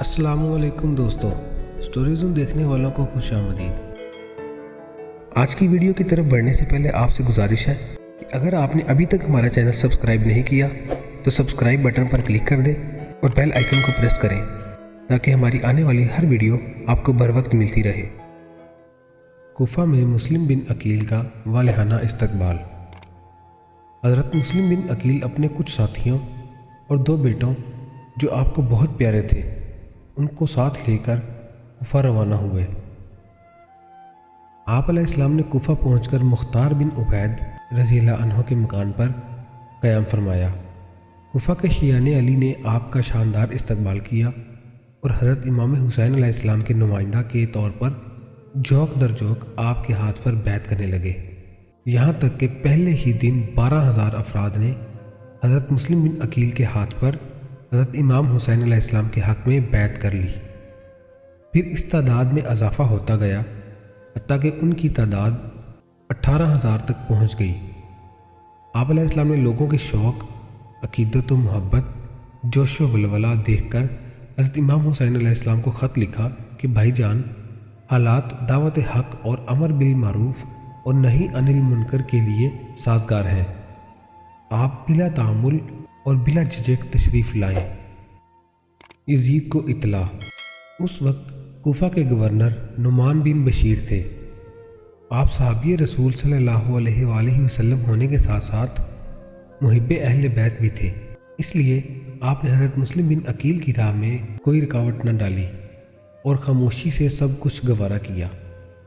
अस्सलाम वालेकुम दोस्तों, स्टोरीज़म देखने वालों को खुश आमदीद। आज की वीडियो की तरफ बढ़ने से पहले आपसे गुजारिश है कि अगर आपने अभी तक हमारा चैनल सब्सक्राइब नहीं किया तो सब्सक्राइब बटन पर क्लिक कर दें और बेल आइकन को प्रेस करें ताकि हमारी आने वाली हर वीडियो आपको बर वक्त मिलती रहे। कूफा में मुस्लिम बिन अकील का वालिहाना इस्तकबाल। हज़रत मुस्लिम बिन अकील अपने कुछ साथियों और दो बेटों जो आपको बहुत प्यारे थे उनको साथ लेकर कूफा रवाना हुए। आप अलैहिस्सलाम ने कूफा पहुंचकर मुख्तार बिन उबैद रज़ियल्लाहु अन्हु के मकान पर क़याम फरमाया। कूफा के शियाने अली ने आपका शानदार इस्तकबाल किया और हज़रत इमाम हुसैन अलैहिस्सलाम के नुमाइंदा के तौर पर जोक दर जोक आपके हाथ पर बैत करने लगे। यहाँ तक कि पहले ही दिन 12,000 अफराद ने हज़रत मुस्लिम बिन अकील के हाथ पर हज़रत इमाम हुसैन अलैहिस्सलाम के हक़ में बैत कर ली। फिर इस तादाद में इजाफ़ा होता गया हत्ता कि उनकी तादाद 18,000 तक पहुँच गई। आप अलैहिस्सलाम ने लोगों के शौक़, अक़ीदत व मोहब्बत, जोश व वलवला देखकर हज़रत इमाम हुसैन अलैहिस्सलाम को ख़त लिखा कि भाईजान, हालात दावत हक़ और अमर बिल मारूफ़ और नही अनिल मुनकर के लिए साजगार हैं। आप बिला तामुल और बिला झिझक तशरीफ़ लाएं। यजीद को इत्तला। उस वक्त कूफा के गवर्नर नुमान बिन बशीर थे। आप सहाबी रसूल सल्लल्लाहु अलैहि वसल्लम होने के साथ साथ मुहिब्बे अहले बैत भी थे, इसलिए आपने हज़रत मुस्लिम बिन अकील की राह में कोई रुकावट न डाली और खामोशी से सब कुछ गवारा किया।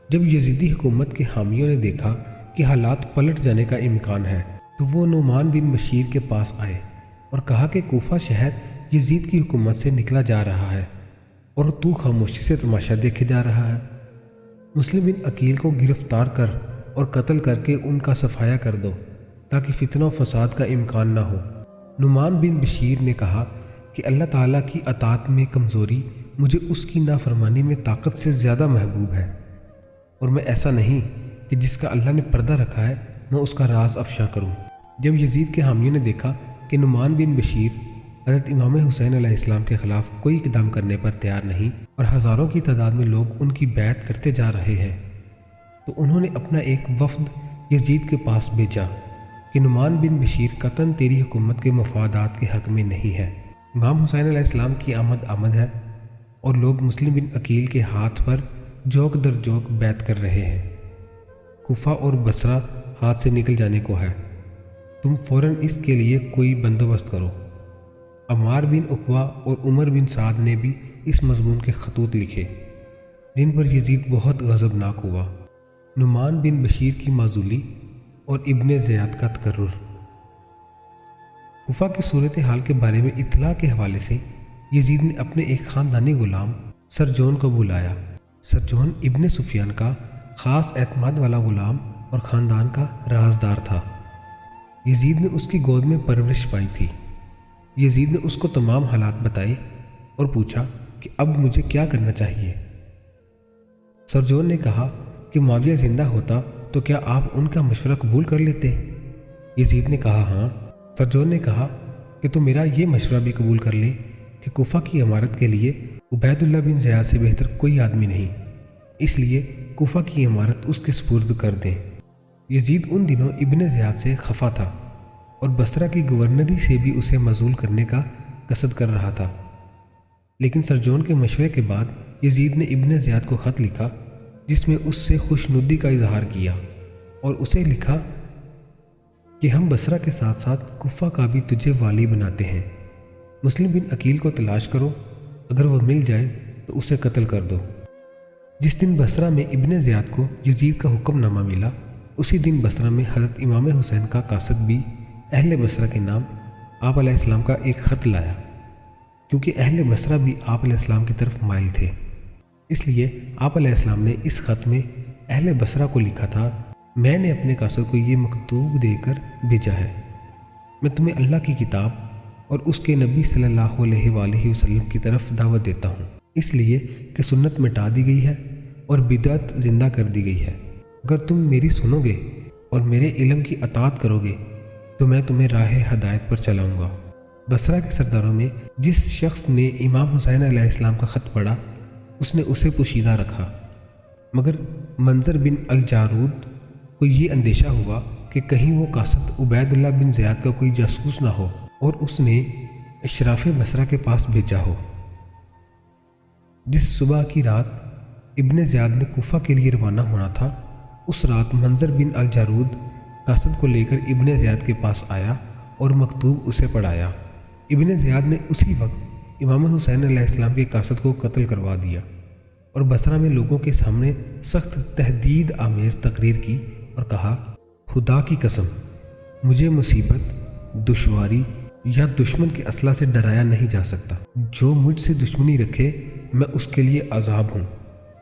जब यजीदी हुकूमत के हामियों ने देखा कि हालात पलट जाने का इम्कान है तो वो नुमान बिन बशीर के पास आए और कहा कि कूफा शहर यजीद की हुकूमत से निकला जा रहा है और तू खामोशी से तमाशा देखे जा रहा है। मुस्लिम बिन अकील को गिरफ्तार कर और कत्ल करके उनका सफाया कर दो ताकि फितना फसाद का इम्कान ना हो। नुमान बिन बशीर ने कहा कि अल्लाह ताला की अतात में कमज़ोरी मुझे उसकी नाफरमानी में ताकत से ज़्यादा महबूब है और मैं ऐसा नहीं कि जिसका अल्लाह ने पर्दा रखा है मैं उसका राज अफशा करूं। जब यजीद के हामियों ने देखा कि नुमान बिन बशीर हज़रत इमाम हुसैन अलैहिस्सलाम के ख़िलाफ़ कोई इक़दाम करने पर तैयार नहीं और हज़ारों की तादाद में लोग उनकी बैत करते जा रहे हैं तो उन्होंने अपना एक वफ़द यजीद के पास भेजा कि नुमान बिन बशीर कतन तेरी हुकूमत के मफादात के हक़ में नहीं है। इमाम हुसैन अलैहिस्सलाम की आमद है और लोग मुस्लिम बिन अकील के हाथ पर जोक दर जोक बैत कर रहे हैं। कूफा और बसरा हाथ से निकल जाने को है, तुम फ़ौरन इसके लिए कोई बंदोबस्त करो। अमार बिन उक़बा और उमर बिन साद ने भी इस मज़मून के ख़तूत लिखे जिन पर यजीद बहुत गज़बनाक हुआ। नुमान बिन बशीर की माजूली और इब्ने ज़ियाद का तकर्रुर। कूफा की सूरत हाल के बारे में इत्तला के हवाले से यजीद ने अपने एक ख़ानदानी ग़ुलाम सरजोन को बुलाया। सरजोन इब्ने सुफियान का ख़ास एतमाद वाला ग़ुलाम और ख़ानदान का राजदार था। यजीद ने उसकी गोद में परवरिश पाई थी। यजीद ने उसको तमाम हालात बताए और पूछा कि अब मुझे क्या करना चाहिए। सरजोन ने कहा कि मुआविया ज़िंदा होता तो क्या आप उनका मशवरा कबूल कर लेते? यजीद ने कहा हाँ। सरजोन ने कहा कि तो मेरा ये मशवरा भी कबूल कर ले कि कूफा की इमारत के लिए उबैदुल्लाह बिन ज़ियाद से बेहतर कोई आदमी नहीं, इसलिए कूफा की इमारत उसके सुपुर्द कर दें। यजीद उन दिनों इब्ने ज़ियाद से खफा था और बसरा की गवर्नरी से भी उसे मज़ूल करने का कसद कर रहा था, लेकिन सरजोन के मशवरे के बाद यजीद ने इब्ने ज़ियाद को ख़त लिखा जिसमें उससे खुशनुदी का इजहार किया और उसे लिखा कि हम बसरा के साथ साथ कूफा का भी तुझे वाली बनाते हैं। मुस्लिम बिन अकील को तलाश करो, अगर वह मिल जाए तो उसे कत्ल कर दो। जिस दिन बसरा में इब्ने ज़ियाद को यजीद का हुक्मनामा मिला उसी दिन बसरा में हज़रत इमाम हुसैन का कासद भी अहले बसरा के नाम आप अलैहिस्सलाम का एक ख़त लाया, क्योंकि अहले बसरा भी आप अलैहिस्सलाम की तरफ माइल थे। इसलिए आप अलैहिस्सलाम ने इस ख़त में अहले बसरा को लिखा था, मैंने अपने कासद को ये मकतूब देकर भेजा है, मैं तुम्हें अल्लाह की किताब और उसके नबी सल्लल्लाहु अलैहि वसल्लम की तरफ दावत देता हूँ, इसलिए कि सुन्नत मिटा दी गई है और बिदअत ज़िंदा कर दी गई है। अगर तुम मेरी सुनोगे और मेरे इल्म की अतात करोगे तो मैं तुम्हें राह हदायत पर चलाऊँगा। بصرہ کے سرداروں میں جس شخص نے امام حسین علیہ السلام کا خط پڑھا اس نے اسے پوشیدہ رکھا، مگر منظر بن الجارود کو یہ اندیشہ ہوا کہ کہیں وہ قاصد عبید اللہ بن زیاد کا کوئی جاسوس نہ ہو اور اس نے اشراف بصرہ کے پاس بھیجا ہو۔ جس صبح کی رات ابن زیاد نے کوفہ کے لیے روانہ ہونا تھا، اس رات منظر بن الجارود قاصد کو لے کر ابن زیاد کے پاس آیا اور مکتوب اسے پڑھایا۔ ابن زیاد نے اسی وقت امام حسین علیہ السلام کے قاصد کو قتل کروا دیا اور بصرہ میں لوگوں کے سامنے سخت تہدید آمیز تقریر کی اور کہا، خدا کی قسم مجھے مصیبت، دشواری یا دشمن کے اسلحہ سے ڈرایا نہیں جا سکتا۔ جو مجھ سے دشمنی رکھے میں اس کے لیے عذاب ہوں،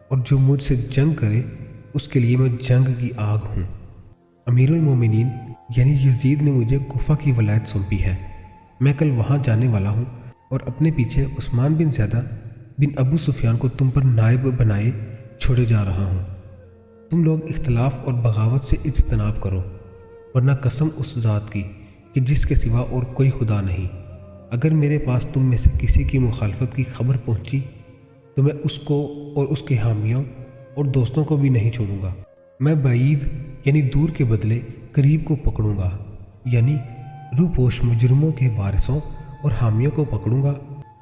اور جو مجھ سے جنگ کرے اس کے لیے میں جنگ کی آگ ہوں۔ امیر المومنین یعنی یزید نے مجھے کوفہ کی ولایت سونپی ہے، میں کل وہاں جانے والا ہوں اور اپنے پیچھے عثمان بن زیادہ بن ابو سفیان کو تم پر نائب بنائے چھوڑے جا رہا ہوں۔ تم لوگ اختلاف اور بغاوت سے اجتناب کرو، ورنہ قسم اس ذات کی کہ جس کے سوا اور کوئی خدا نہیں، اگر میرے پاس تم میں سے کسی کی مخالفت کی خبر پہنچی تو میں اس کو اور اس کے حامیوں اور دوستوں کو بھی نہیں چھوڑوں گا۔ میں بعید یعنی دور کے بدلے قریب کو پکڑوں گا، یعنی روپوش مجرموں کے وارثوں اور حامیوں کو پکڑوں گا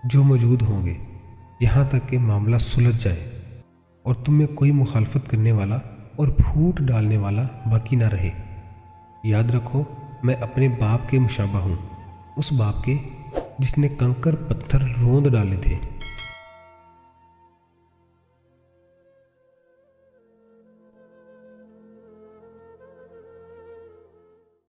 جو موجود ہوں گے، یہاں تک کہ معاملہ سلجھ جائے اور تم میں کوئی مخالفت کرنے والا اور پھوٹ ڈالنے والا باقی نہ رہے۔ یاد رکھو میں اپنے باپ کے مشابہ ہوں، اس باپ کے جس نے کنکر پتھر روند ڈالے تھے۔